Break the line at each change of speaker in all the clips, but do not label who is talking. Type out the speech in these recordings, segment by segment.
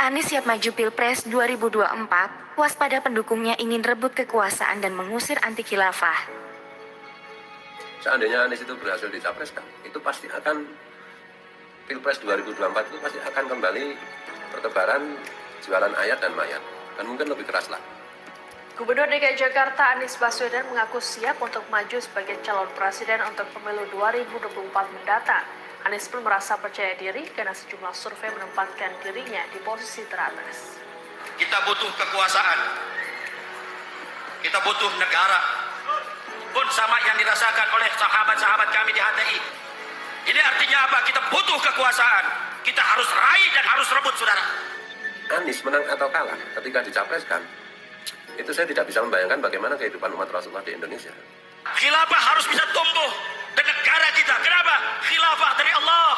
Anies siap maju Pilpres 2024, waspada pendukungnya ingin rebut kekuasaan dan mengusir anti khilafah.
Seandainya Anies itu berhasil dicapreskan, itu pasti akan Pilpres 2024 itu pasti akan kembali pertebaran jualan ayat dan mayat, dan mungkin lebih keras lah.
Gubernur DKI Jakarta Anies Baswedan mengaku siap untuk maju sebagai calon presiden untuk pemilu 2024 mendatang. Anies pun merasa percaya diri karena sejumlah survei menempatkan dirinya di posisi teratas.
Kita butuh kekuasaan, kita butuh negara, pun sama yang dirasakan oleh sahabat-sahabat kami di HTI. Ini artinya apa? Kita butuh kekuasaan, kita harus raih dan harus rebut, saudara.
Anies menang atau kalah ketika dicapreskan, itu saya tidak bisa membayangkan bagaimana kehidupan umat Rasulullah di Indonesia.
Khilafah harus bisa tumbuh dan negara kita. Kenapa? Khilafah dari Allah.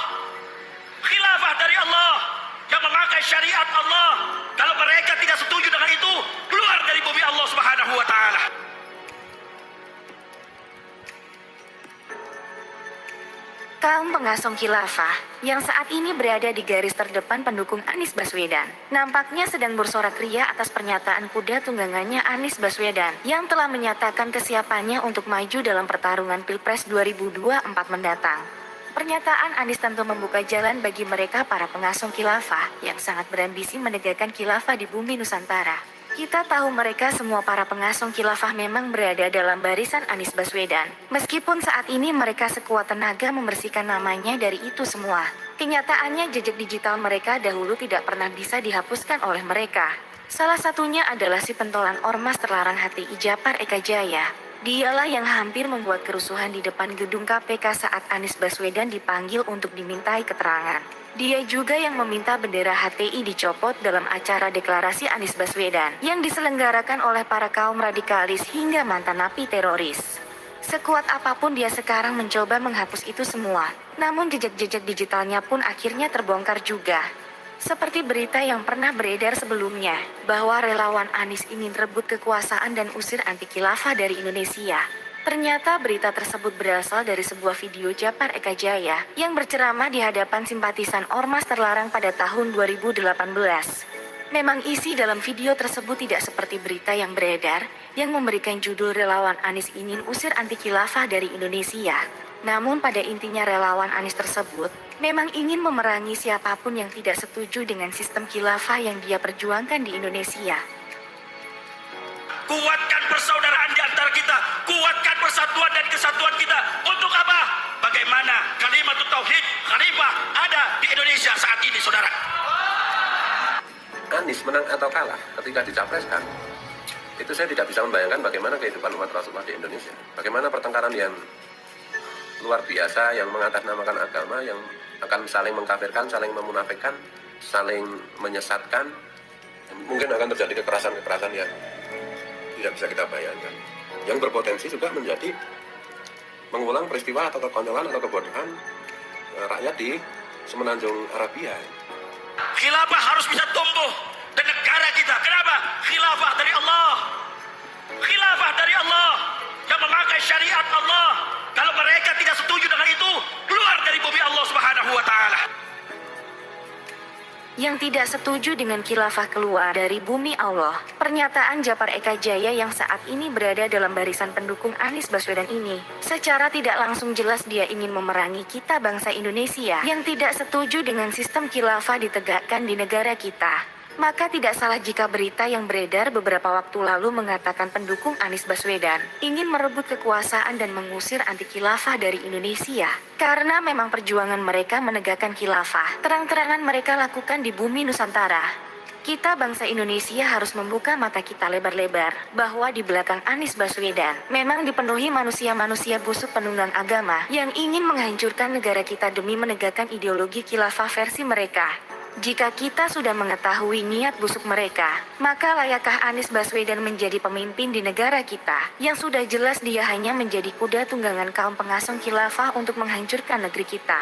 Khilafah dari Allah yang memakai syariat Allah. Kalau mereka tidak setuju dengan itu, keluar dari bumi Allah Subhanahu wa taala.
Kaum pengasong khilafah yang saat ini berada di garis terdepan pendukung Anies Baswedan nampaknya sedang bersorak ria atas pernyataan kuda tunggangannya Anies Baswedan yang telah menyatakan kesiapannya untuk maju dalam pertarungan Pilpres 2024 mendatang. Pernyataan Anies tentu membuka jalan bagi mereka para pengasong khilafah yang sangat berambisi menegakkan khilafah di bumi Nusantara. Kita tahu mereka semua para pengasong khilafah memang berada dalam barisan Anies Baswedan. Meskipun saat ini mereka sekuat tenaga membersihkan namanya dari itu semua. Kenyataannya jejak digital mereka dahulu tidak pernah bisa dihapuskan oleh mereka. Salah satunya adalah si pentolan ormas terlarang HTI Djapar Eka Jaya. Dialah yang hampir membuat kerusuhan di depan gedung KPK saat Anies Baswedan dipanggil untuk dimintai keterangan. Dia juga yang meminta bendera HTI dicopot dalam acara deklarasi Anies Baswedan yang diselenggarakan oleh para kaum radikalis hingga mantan napi teroris. Sekuat apapun dia sekarang mencoba menghapus itu semua, namun jejak-jejak digitalnya pun akhirnya terbongkar juga. Seperti berita yang pernah beredar sebelumnya, bahwa relawan Anies ingin rebut kekuasaan dan usir anti khilafah dari Indonesia. Ternyata berita tersebut berasal dari sebuah video Djapar Eka Jaya yang berceramah di hadapan simpatisan ormas terlarang pada tahun 2018. Memang isi dalam video tersebut tidak seperti berita yang beredar, yang memberikan judul relawan Anies ingin usir anti khilafah dari Indonesia. Namun pada intinya relawan Anies tersebut memang ingin memerangi siapapun yang tidak setuju dengan sistem khilafah yang dia perjuangkan di Indonesia.
Kuatkan persaudaraan di antara kita, kuatkan persatuan dan kesatuan kita. Untuk apa? Bagaimana kalimat tauhid khalifah ada di Indonesia saat ini, saudara?
Anies menang atau kalah ketika dicapreskan, itu saya tidak bisa membayangkan bagaimana kehidupan umat Rasulullah di Indonesia. Bagaimana pertengkaran yang luar biasa yang mengatasnamakan agama, yang akan saling mengkafirkan, saling memunafikkan, saling menyesatkan. Mungkin akan terjadi kekerasan-kekerasan yang tidak bisa kita bayangkan, yang berpotensi juga menjadi mengulang peristiwa atau kekonyolan atau kebodohan rakyat di semenanjung Arabia.
Khilafah harus bisa tumbuh dan negara kita. Kenapa? Khilafah dari Allah. Khilafah dari Allah yang memakai syariat Allah. Kalau mereka tidak setuju dengan itu, keluar dari bumi Allah Subhanahu wa taala.
Yang tidak setuju dengan khilafah keluar dari bumi Allah. Pernyataan Djapar Eka Jaya yang saat ini berada dalam barisan pendukung Anies Baswedan ini, secara tidak langsung jelas dia ingin memerangi kita bangsa Indonesia yang tidak setuju dengan sistem khilafah ditegakkan di negara kita. Maka tidak salah jika berita yang beredar beberapa waktu lalu mengatakan pendukung Anies Baswedan ingin merebut kekuasaan dan mengusir anti khilafah dari Indonesia. Karena memang perjuangan mereka menegakkan khilafah, terang-terangan mereka lakukan di bumi Nusantara. Kita bangsa Indonesia harus membuka mata kita lebar-lebar, bahwa di belakang Anies Baswedan memang dipenuhi manusia-manusia busuk penunggang agama yang ingin menghancurkan negara kita demi menegakkan ideologi khilafah versi mereka. Jika kita sudah mengetahui niat busuk mereka, maka layakkah Anies Baswedan menjadi pemimpin di negara kita, yang sudah jelas dia hanya menjadi kuda tunggangan kaum pengasong khilafah untuk menghancurkan negeri kita.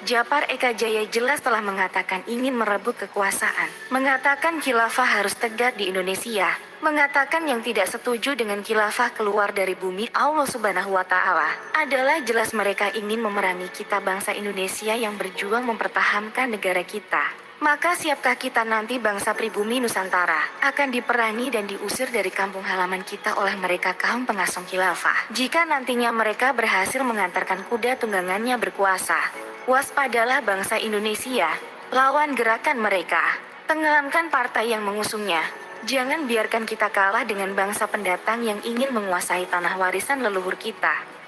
Djapar Eka Jaya jelas telah mengatakan ingin merebut kekuasaan, mengatakan khilafah harus tegak di Indonesia, mengatakan yang tidak setuju dengan khilafah keluar dari bumi Allah Subhanahu wa taala. Adalah jelas mereka ingin memerangi kita bangsa Indonesia yang berjuang mempertahankan negara kita. Maka siapkah kita nanti bangsa pribumi Nusantara akan diperangi dan diusir dari kampung halaman kita oleh mereka kaum pengasong khilafah. Jika nantinya mereka berhasil mengantarkan kuda tunggangannya berkuasa, waspadalah bangsa Indonesia, lawan gerakan mereka. Tenggelamkan partai yang mengusungnya. Jangan biarkan kita kalah dengan bangsa pendatang yang ingin menguasai tanah warisan leluhur kita.